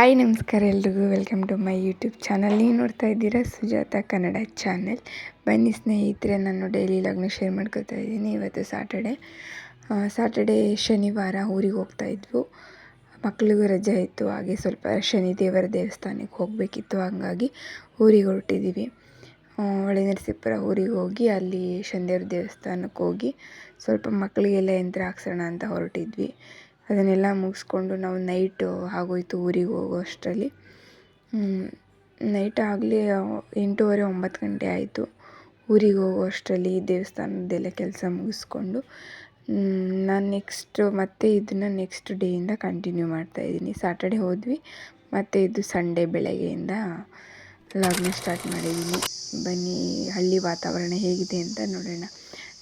Hi ನಮಸ್ಕಾರ ಎಲ್ರಿಗೂ, welcome to my YouTube channel. ನೀವು ನೋಡ್ತಾ ಇದ್ದೀರಾ ಸುಜಾತ ಕನ್ನಡ ಚಾನೆಲ್. ಬನ್ನಿ ಸ್ನೇಹಿತರೆ, ನಾನು ಡೈಲಿ ಲಾಗ್ನ ಶೇರ್ ಮಾಡ್ಕೊತಾ ಇದ್ದೀನಿ. ಇವತ್ತು ಸಾಟರ್ಡೆ ಶನಿವಾರ ಊರಿಗೆ ಹೋಗ್ತಾಯಿದ್ವು. ಮಕ್ಕಳಿಗೂ ರಜೆ ಇತ್ತು, ಹಾಗೆ ಸ್ವಲ್ಪ ಶನಿ ದೇವರ ದೇವಸ್ಥಾನಕ್ಕೆ ಹೋಗಬೇಕಿತ್ತು. ಹಾಗಾಗಿ ಊರಿಗೆ ಹೊರಟಿದ್ದೀವಿ. ಹೊಳೆ ನರಸೀಪುರ ಊರಿಗೆ ಹೋಗಿ ಅಲ್ಲಿ ಶನಿದೇವ್ರ ದೇವಸ್ಥಾನಕ್ಕೆ ಹೋಗಿ ಸ್ವಲ್ಪ ಮಕ್ಕಳಿಗೆಲ್ಲ ಯಂತ್ರ ಹಾಕ್ಸೋಣ ಅಂತ ಹೊರಟಿದ್ವಿ. ಅದನ್ನೆಲ್ಲ ಮುಗಿಸ್ಕೊಂಡು ನಾವು ನೈಟು ಆಗೋಯ್ತು ಊರಿಗೆ ಹೋಗೋ ಅಷ್ಟರಲ್ಲಿ. ನೈಟ್ ಆಗಲಿ 8:30 9 ಗಂಟೆ ಆಯಿತು. ಊರಿಗೆ ಹೋಗೋ ಅಷ್ಟರಲ್ಲಿ ದೇವಸ್ಥಾನದ್ದೆಲ್ಲ ಕೆಲಸ ಮುಗಿಸ್ಕೊಂಡು ನಾನು ಮತ್ತೆ ಇದನ್ನು ನೆಕ್ಸ್ಟ್ ಡೇಯಿಂದ ಕಂಟಿನ್ಯೂ ಮಾಡ್ತಾಯಿದ್ದೀನಿ. ಸಾಟರ್ಡೆ ಹೋದ್ವಿ, ಮತ್ತು ಇದು ಸಂಡೇ ಬೆಳಗ್ಗೆಯಿಂದ ಲಾಗ್ನ ಸ್ಟಾರ್ಟ್ ಮಾಡಿದ್ದೀನಿ. ಬನ್ನಿ ಹಳ್ಳಿ ವಾತಾವರಣ ಹೇಗಿದೆ ಅಂತ ನೋಡೋಣ.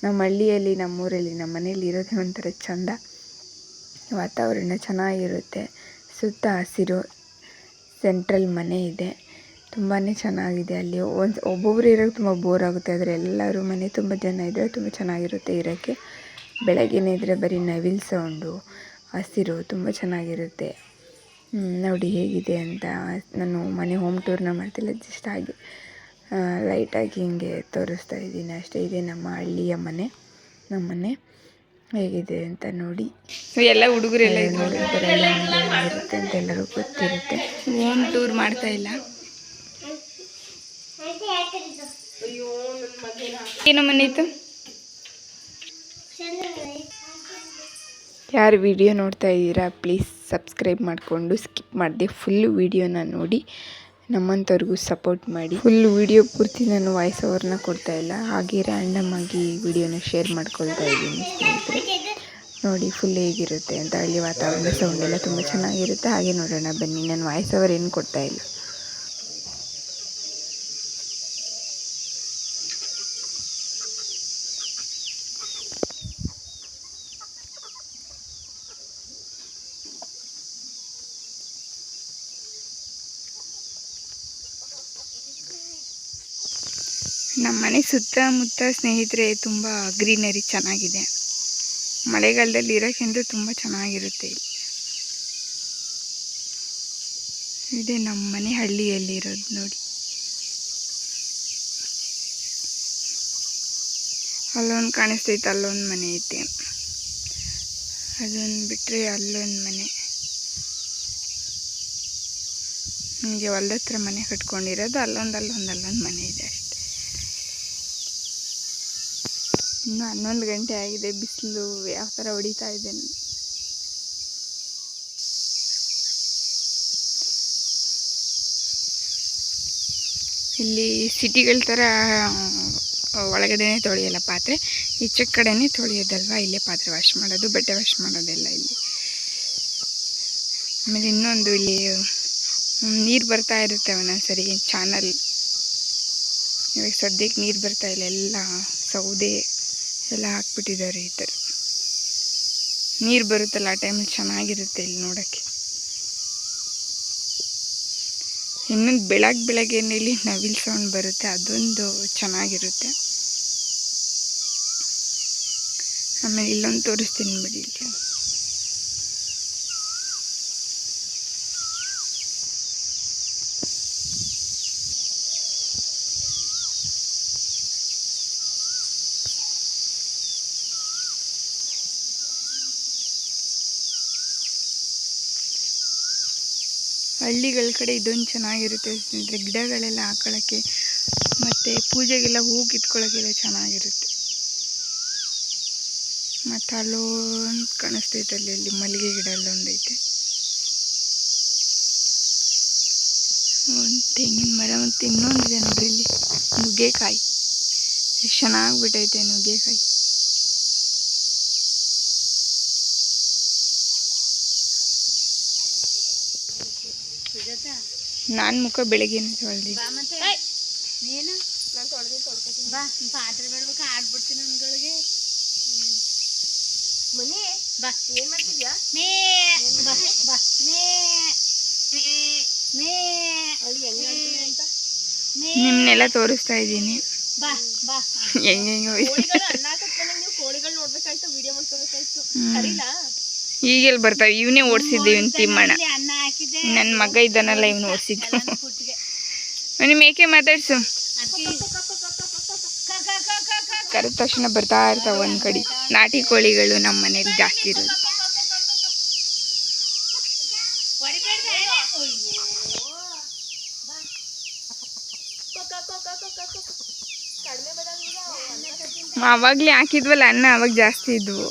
ನಮ್ಮ ಹಳ್ಳಿಯಲ್ಲಿ, ನಮ್ಮೂರಲ್ಲಿ, ನಮ್ಮ ಮನೇಲಿ ಇರೋದೇ ಒಂಥರ ಚೆಂದ. ವಾತಾವರಣ ಚೆನ್ನಾಗಿರುತ್ತೆ. ಸುತ್ತ ಹಸಿರು, ಸೆಂಟ್ರಲ್ ಮನೆ ಇದೆ, ತುಂಬಾ ಚೆನ್ನಾಗಿದೆ. ಅಲ್ಲಿ ಒಬ್ಬೊಬ್ಬರು ಇರೋಕ್ಕೆ ತುಂಬ ಬೋರ್ ಆಗುತ್ತೆ, ಆದರೆ ಎಲ್ಲರೂ ಮನೆ ತುಂಬ ಜನ ಇದ್ದರೆ ತುಂಬ ಚೆನ್ನಾಗಿರುತ್ತೆ ಇರೋಕ್ಕೆ. ಬೆಳಗ್ಗೆನೇ ಇದ್ದರೆ ಬರೀ ನವಿಲು ಸೌಂಡು, ಹಸಿರು ತುಂಬ ಚೆನ್ನಾಗಿರುತ್ತೆ. ನೋಡಿ ಹೇಗಿದೆ ಅಂತ. ನಾನು ಮನೆ ಹೋಮ್ ಟೂರ್ನ ಮಾಡ್ತಿಲ್ಲ, ಜಸ್ಟ್ ಹಾಗೆ ಲೈಟಾಗಿ ಹಿಂಗೆ ತೋರಿಸ್ತಾ ಇದ್ದೀನಿ ಅಷ್ಟೇ. ಇದೆ ನಮ್ಮ ಹಳ್ಳಿಯ ಮನೆ. ನಮ್ಮ ಮನೆ ಹೇಗಿದೆ ಅಂತ ನೋಡಿ. ಎಲ್ಲ ಹುಡುಗರೆಲ್ಲ ಇರುತ್ತೆ ಅಂತ ಎಲ್ಲರೂ ಗೊತ್ತಿರುತ್ತೆ. ಹೋಮ್ ಟೂರ್ ಮಾಡ್ತಾ ಇಲ್ಲ. ಏನು ಮನೆ ಇತ್ತು? ಯಾರು ವಿಡಿಯೋ ನೋಡ್ತಾ ಇದ್ದೀರಾ ಪ್ಲೀಸ್ ಸಬ್ಸ್ಕ್ರೈಬ್ ಮಾಡಿಕೊಂಡು ಸ್ಕಿಪ್ ಮಾಡದೆ ಫುಲ್ ವಿಡಿಯೋನ ನೋಡಿ ನಮ್ಮಂಥವ್ರಿಗೂ ಸಪೋರ್ಟ್ ಮಾಡಿ. ಫುಲ್ ವಿಡಿಯೋ ಪೂರ್ತಿ ನಾನು ವಾಯ್ಸ್ ಓವರ್ನ ಕೊಡ್ತಾ ಇಲ್ಲ, ಹಾಗೆ ರ್ಯಾಂಡಮ್ ಆಗಿ ವಿಡಿಯೋನ ಶೇರ್ ಮಾಡ್ಕೊಳ್ತಾ ಇದ್ದೀನಿ ಸ್ನೇಹಿತರೆ. ನೋಡಿ ಫುಲ್ ಹೇಗಿರುತ್ತೆ ಅಂತ. ಹಳ್ಳಿ ವಾತಾವರಣ, ಸೌಂಡ್ ಎಲ್ಲ ತುಂಬ ಚೆನ್ನಾಗಿರುತ್ತೆ. ಹಾಗೆ ನೋಡೋಣ ಬನ್ನಿ. ನಾನು ವಾಯ್ಸ್ ಓವರ್ ಏನು ಕೊಡ್ತಾ ಇಲ್ಲ. ನಮ್ಮ ಮನೆ ಸುತ್ತಮುತ್ತ ಸ್ನೇಹಿತರೆ ತುಂಬ ಗ್ರೀನರಿ ಚೆನ್ನಾಗಿದೆ. ಮಳೆಗಾಲದಲ್ಲಿ ಇರೋಕ್ಕಿಂತ ತುಂಬ ಚೆನ್ನಾಗಿರುತ್ತೆ ಇಲ್ಲಿ. ಇದೆ ನಮ್ಮ ಮನೆ ಹಳ್ಳಿಯಲ್ಲಿ ಇರೋದು ನೋಡಿ. ಅಲ್ಲೊಂದು ಕಾಣಿಸ್ತೈತೆ, ಅಲ್ಲೊಂದು ಮನೆ ಐತೆ. ಅದನ್ನು ಬಿಟ್ಟರೆ ಅಲ್ಲೊಂದು ಮನೆ. ನಿಮಗೆ ಹೊಲ್ದ ಹತ್ರ ಮನೆ ಕಟ್ಕೊಂಡಿರೋದು ಅಲ್ಲೊಂದು ಮನೆ ಇದೆ ಅಷ್ಟೆ. ಇನ್ನು 11 ಗಂಟೆ ಆಗಿದೆ. ಬಿಸಿಲು ಯಾವ ಥರ ಹೊಡಿತಾ ಇದೆ. ಇಲ್ಲಿ ಸಿಟಿಗಳ ಥರ ಒಳಗಡೆನೇ ತೊಳೆಯಲ್ಲ ಪಾತ್ರೆ, ಈಚೆ ಕಡೆನೇ ತೊಳೆಯೋದಲ್ವ. ಇಲ್ಲೇ ಪಾತ್ರೆ ವಾಶ್ ಮಾಡೋದು, ಬಟ್ಟೆ ವಾಶ್ ಮಾಡೋದೆಲ್ಲ ಇಲ್ಲಿ. ಆಮೇಲೆ ಇನ್ನೊಂದು, ಇಲ್ಲಿ ನೀರು ಬರ್ತಾ ಇರುತ್ತೆ ಒಂದೊಂದ್ಸರಿ ಚಾನಲ್. ಇವಾಗ ಸದ್ಯಕ್ಕೆ ನೀರು ಬರ್ತಾ ಇಲ್ಲ, ಎಲ್ಲ ಸೌದೆ ಎಲ್ಲ ಹಾಕ್ಬಿಟ್ಟಿದ್ದಾರೆ. ಈ ಥರ ನೀರು ಬರುತ್ತಲ್ಲ ಆ ಟೈಮಲ್ಲಿ ಚೆನ್ನಾಗಿರುತ್ತೆ ಇಲ್ಲಿ ನೋಡೋಕ್ಕೆ. ಇನ್ನೊಂದು ಬೆಳಗ್ಗೆನೇ ಇಲ್ಲಿ ನವಿಲು ಸೌಂಡ್ ಬರುತ್ತೆ, ಅದೊಂದು ಚೆನ್ನಾಗಿರುತ್ತೆ. ಆಮೇಲೆ ಇಲ್ಲೊಂದು ತೋರಿಸ್ತೀನಿ ಬಿಡಿ. ಇಲ್ಲಿ ಹಳ್ಳಿಗಳ ಕಡೆ ಇದೊಂದು ಚೆನ್ನಾಗಿರುತ್ತೆ ಸ್ನೇಹಿತರೆ. ಗಿಡಗಳೆಲ್ಲ ಹಾಕೊಳ್ಳೋಕ್ಕೆ ಮತ್ತು ಪೂಜೆಗೆಲ್ಲ ಹೂ ಕಿತ್ಕೊಳ್ಳೋಕ್ಕೆಲ್ಲ ಚೆನ್ನಾಗಿರುತ್ತೆ. ಮತ್ತು ಅಲ್ಲೊಂದು ಕಾಣಿಸ್ತೈತೆ, ಅಲ್ಲಿ ಮಲ್ಲಿಗೆ ಗಿಡ ಅಲ್ಲೊಂದೈತೆ. ಒಂದು ತೆಂಗಿನ ಮರ, ಮತ್ತು ಇನ್ನೊಂದಿದೆ ನೋಡ್ರಿ ಇಲ್ಲಿ ನುಗ್ಗೆಕಾಯಿ. ಎಷ್ಟು ಚೆನ್ನಾಗಿಬಿಟ್ಟೈತೆ ನುಗ್ಗೆಕಾಯಿ. ನಾನು ಮುಖ ಬೆಳಗ್ಗೆನೇ ತೊಳೆದಿ. ನಿಮ್ಮನ್ನೆಲ್ಲ ತೋರಿಸ್ತಾ ಇದ್ದೀನಿ. ಹೆಂಗೆ ಕೋಳಿಗಳು ನೋಡ್ಬೇಕಾಯ್ತು, ವಿಡಿಯೋ ಮಾಡ್ಕೋಬೇಕಾಯ್ತು. ಈಗೆಲ್ಲಿ ಬರ್ತಾವೆ, ಇವನೇ ಓಡಿಸಿದ್ದು ಇವನ್ ತಿಮ್ಮಣ್ಣ. ನನ್ನ ಮಗ ಇದ್ದಾನಲ್ಲ ಇವನು ಓಡಿಸಿದ್ದು. ನಿಮ್ಮ ಏಕೆ ಮಾತಾಡ್ಸು. ಕರೆದ ತಕ್ಷಣ ಬರ್ತಾ ಇರ್ತಾವೆ ಒಂದು ಕಡೆ. ನಾಟಿ ಕೋಳಿಗಳು ನಮ್ಮ ಮನೇಲಿ ಜಾಸ್ತಿ ಇರೋದು. ಅವಾಗ್ಲೇ ಹಾಕಿದ್ವಲ್ಲ ಅನ್ನ, ಅವಾಗ ಜಾಸ್ತಿ ಇದ್ವು.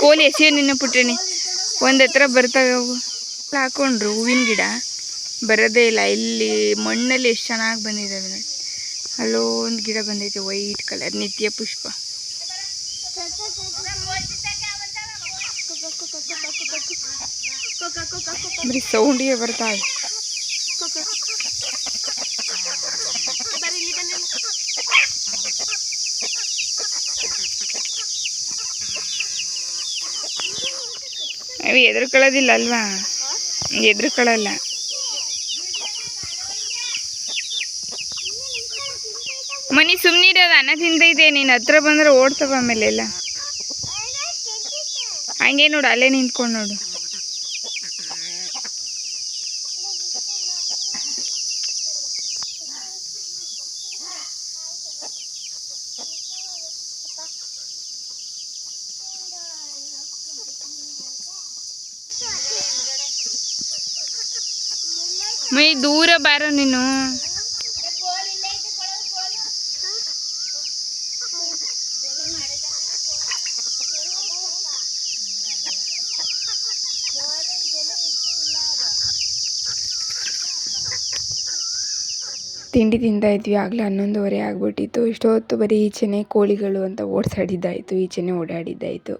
ಕೋಲಿ ಎಸೆಯ ನಿನ್ನ ಪುಟ್ಟಣಿ ಒಂದು ಹತ್ರ ಬರ್ತಾವೆ ಅವು. ಹಾಕೊಂಡ್ರು ಹೂವಿನ ಗಿಡ ಬರೋದೇ ಇಲ್ಲ. ಇಲ್ಲಿ ಮಣ್ಣಲ್ಲಿ ಎಷ್ಟು ಚೆನ್ನಾಗಿ ಬಂದಿದ್ದಾವೆ ನೋಡಿ. ಅಲ್ಲೋ ಒಂದು ಗಿಡ ಬಂದೈತೆ ವೈಟ್ ಕಲರ್, ನಿತ್ಯ ಪುಷ್ಪ. ಬರೀ ಸೌಂಡಿಗೆ ಬರ್ತಾವೆ. ಅವು ಎದುರ್ಕೊಳ್ಳೋದಿಲ್ಲ ಅಲ್ವಾ, ಎದುರ್ಕೊಳ್ಳಲ್ಲ. ಮನಿ ಸುಮ್ಮನಿರೋದು, ಅನ್ನ ತಿಂತೈತೆ. ನೀನು ಹತ್ರ ಬಂದ್ರೆ ಓಡ್ತವ ಆಮೇಲೆ ಎಲ್ಲ. ಹಂಗೆ ನೋಡು, ಅಲ್ಲೇ ನಿಂತ್ಕೊಂಡು ನೋಡು. ಮೈ ದೂರ ಬಾರೋ ನೀನು. ತಿಂಡಿ ತಿಂತಾ ಇದ್ವಿ. ಆಗಲೇ 11:30 ಆಗಿಬಿಟ್ಟಿತ್ತು. ಇಷ್ಟೊತ್ತು ಬರೀ ಈಚೆನೆ ಕೋಳಿಗಳು ಅಂತ ಓಡಿಸಾಡಿದ್ದಾಯಿತು, ಈಚೆನೆ ಓಡಾಡಿದ್ದಾಯಿತು.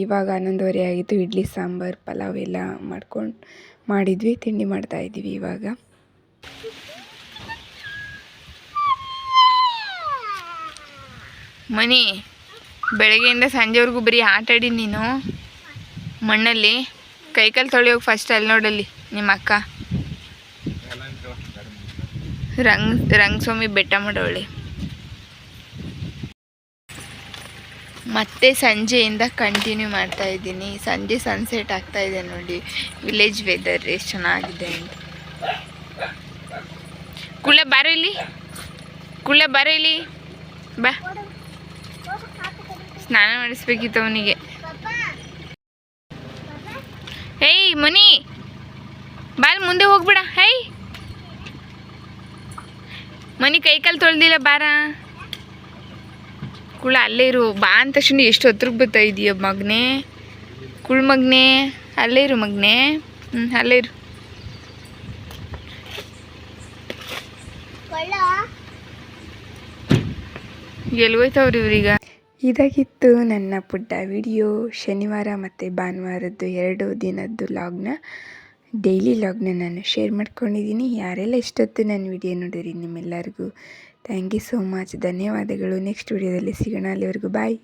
ಇವಾಗ 11:30 ಆಗಿತ್ತು. ಇಡ್ಲಿ ಸಾಂಬಾರು ಪಲಾವ್ ಎಲ್ಲ ಮಾಡಿದ್ವಿ. ತಿಂಡಿ ಮಾಡ್ತಾಯಿದ್ವಿ ಇವಾಗ. ಮನಿ ಬೆಳಗ್ಗೆಯಿಂದ ಸಂಜೆವರೆಗೂ ಬರೀ ಆಟಾಡಿ ನೀನು ಮಣ್ಣಲ್ಲಿ. ಕೈಕಾಲು ತೊಳೆಯೋಗಿ ಫಸ್ಟ್ ಅಲ್ಲಿ ನೋಡಲ್ಲಿ ನಿಮ್ಮ ಅಕ್ಕ ರಂಗಸ್ವಾಮಿ ಬೆಟ್ಟ ಮಾಡೋಳಿ. ಮತ್ತೆ ಸಂಜೆಯಿಂದ ಕಂಟಿನ್ಯೂ ಮಾಡ್ತಾ ಇದ್ದೀನಿ. ಸಂಜೆ ಸನ್ಸೆಟ್ ಆಗ್ತಾ ಇದೆ ನೋಡಿ. ವಿಲೇಜ್ ವೆದರ್ ಎಷ್ಟು ಚೆನ್ನಾಗಿದೆ ಅಂತ. ಕುಳ್ಳ ಬಾರೋ ಇಲ್ಲಿ, ಕುಳ್ಳ ಬಾರೋ ಇಲ್ಲಿ ಬಾ. ಸ್ನಾನ ಮಾಡಿಸ್ಬೇಕಿತ್ತು ಅವನಿಗೆ. ಹೇಯ್ ಮನಿ ಬಾಲ್ ಮುಂದೆ ಹೋಗ್ಬಿಡ. ಹೇಯ್ ಮನಿ ಕೈಕಾಲು ತೊಳ್ದಿಲ್ಲ ಬಾರ. ಕುಳ ಅಲ್ಲೇ ಇರು. ಬಾ ಅಂದ ತಕ್ಷಣ ಎಷ್ಟು ಹತ್ರಕ್ಕೆ ಬರ್ತಾ ಇದೀಯ ಮಗನೇ. ಕುಳ್ ಮಗನೇ ಅಲ್ಲೇ ಇರು ಮಗನೇ. ಅಲ್ಲೇ ಇರು. ಎಲ್ಗೋಯ್ತವ್ರಿ ಇವ್ರೀಗ. ಇದಾಗಿತ್ತು ನನ್ನ ಪುಟ್ಟ ವಿಡಿಯೋ. ಶನಿವಾರ ಮತ್ತು ಭಾನುವಾರದ್ದು 2 ದಿನದ್ದು ಡೈಲಿ ಲಾಗ್ನ ನಾನು ಶೇರ್ ಮಾಡ್ಕೊಂಡಿದ್ದೀನಿ. ಯಾರೆಲ್ಲ ಇಷ್ಟೊತ್ತು ನನ್ನ ವಿಡಿಯೋ ನೋಡಿರಿ ನಿಮ್ಮೆಲ್ಲರಿಗೂ ಥ್ಯಾಂಕ್ ಯು ಸೋ ಮಚ್. ಧನ್ಯವಾದಗಳು. ನೆಕ್ಸ್ಟ್ ವಿಡಿಯೋದಲ್ಲಿ ಸಿಗೋಣ. ಅಲ್ಲಿವರೆಗೂ ಬಾಯ್.